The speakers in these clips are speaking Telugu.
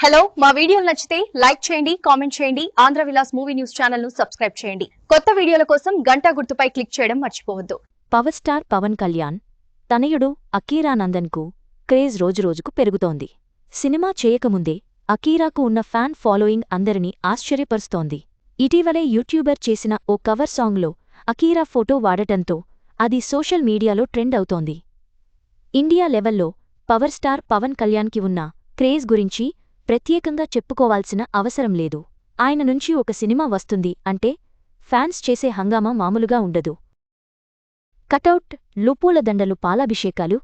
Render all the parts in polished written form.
హలో మా వీడియోలు నచ్చితే లైక్ చేయండి కామెంట్ చేయండి Andhra Vilas movie news channel ను సబ్స్క్రైబ్ చేయండి కొత్త వీడియోల కోసం గంట గుర్తుపై క్లిక్ చేయడం మర్చిపోవద్దు పవర్ స్టార్ పవన్ కళ్యాణ్ తనయుడు అకీరానందన్ కు క్రేజ్ రోజురోజుకు పెరుగుతోంది. సినిమా చేయకముందే అకీరాకు ఉన్న ఫ్యాన్ ఫాలోయింగ్ అందరినీ ఆశ్చర్యపరుస్తోంది. ఇటీవలే యూట్యూబర్ చేసిన ఓ కవర్ సాంగ్లో అకీరా ఫోటో వాడటంతో అది సోషల్ మీడియాలో ట్రెండ్ అవుతోంది. ఇండియా లెవెల్లో పవర్ స్టార్ పవన్ కళ్యాణ్కి ఉన్న క్రేజ్ గురించి ప్రత్యేకంగా చెప్పుకోవాల్సిన అవసరం లేదు. ఆయన నుంచి ఒక సినిమా వస్తుంది అంటే ఫ్యాన్స్ చేసే హంగామా మామూలుగా ఉండదు. కటౌట్, లుపూల దండలు, పాలాభిషేకాలు,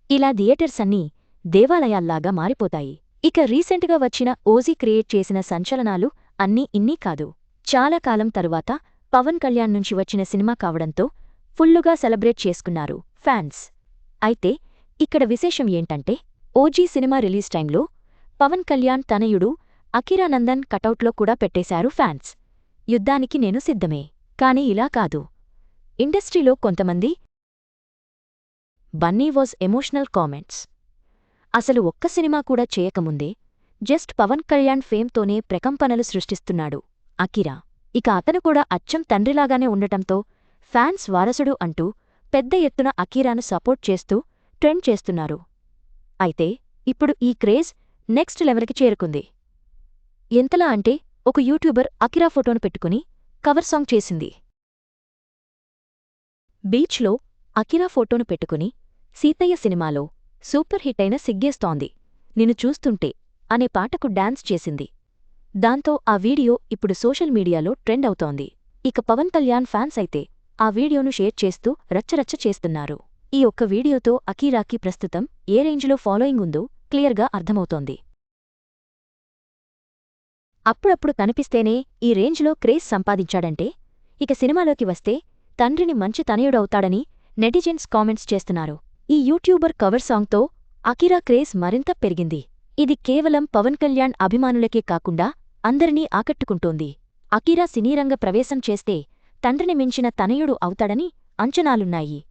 ఇలా థియేటర్స్ అన్నీ దేవాలయాల్లాగా మారిపోతాయి. ఇక రీసెంట్గా వచ్చిన ఓజీ క్రియేట్ చేసిన సంచలనాలు అన్నీ ఇన్నీ కాదు. చాలా కాలం తరువాత పవన్ కళ్యాణ్ నుంచి వచ్చిన సినిమా కావడంతో ఫుల్లుగా సెలబ్రేట్ చేసుకున్నారు ఫ్యాన్స్. అయితే ఇక్కడ విశేషం ఏంటంటే ఓజీ సినిమా రిలీజ్ టైంలో పవన్ కళ్యాణ్ తనయుడు అకీరానందన్ కటౌట్లో కూడా పెట్టేశారు ఫ్యాన్స్. యుద్ధానికి నేను సిద్ధమే. కాని ఇలా కాదు. ఇండస్ట్రీలో కొంతమంది బన్నీ వాజ్ ఎమోషనల్ కామెంట్స్. అసలు ఒక్క సినిమా కూడా చేయకముందే జస్ట్ పవన్ కళ్యాణ్ ఫేమ్తోనే ప్రకంపనలు సృష్టిస్తున్నాడు అకీరా. ఇక అతను కూడా అచ్చం తండ్రిలాగానే ఉండటంతో ఫ్యాన్స్ వారసుడు అంటూ పెద్ద ఎత్తున అకీరాను సపోర్ట్ చేస్తూ ట్రెండ్ చేస్తున్నారు. అయితే ఇప్పుడు ఈ క్రేజ్ నెక్స్ట్ లెవెల్కి చేరుకుంది. ఎంతలా అంటే ఒక యూట్యూబర్ అకీరా ఫోటోను పెట్టుకుని కవర్ సాంగ్ చేసింది. బీచ్లో అకీరా ఫోటోను పెట్టుకుని సీతయ్య సినిమాలో సూపర్ హిట్ అయిన సిగ్గేస్తోంది నిన్ను చూస్తుంటే అనే పాటకు డాన్స్ చేసింది. దాంతో ఆ వీడియో ఇప్పుడు సోషల్ మీడియాలో ట్రెండ్ అవుతోంది. ఇక పవన్ కళ్యాణ్ ఫ్యాన్స్ అయితే ఆ వీడియోను షేర్ చేస్తూ రచ్చరచ్చ చేస్తున్నారు. ఈ ఒక్క వీడియోతో అకీరాకి ప్రస్తుతం ఏ రేంజ్లో ఫాలోయింగ్ ఉందో క్లియర్గా అర్థమవుతోంది. అప్పుడప్పుడు కనిపిస్తేనే ఈ రేంజ్లో క్రేజ్ సంపాదించాడంటే ఇక సినిమాలోకి వస్తే తండ్రిని మంచి తనయుడవుతాడని నెటిజన్స్ కామెంట్స్ చేస్తున్నారు. ఈ యూట్యూబర్ కవర్ సాంగ్తో అకీరా క్రేజ్ మరింత పెరిగింది. ఇది కేవలం పవన్ కళ్యాణ్ అభిమానులకే కాకుండా అందరినీ ఆకట్టుకుంటోంది. అకీరా సినీరంగ ప్రవేశం చేస్తే తండ్రిని మించిన తనయుడు అవుతాడని అంచనాలున్నాయి.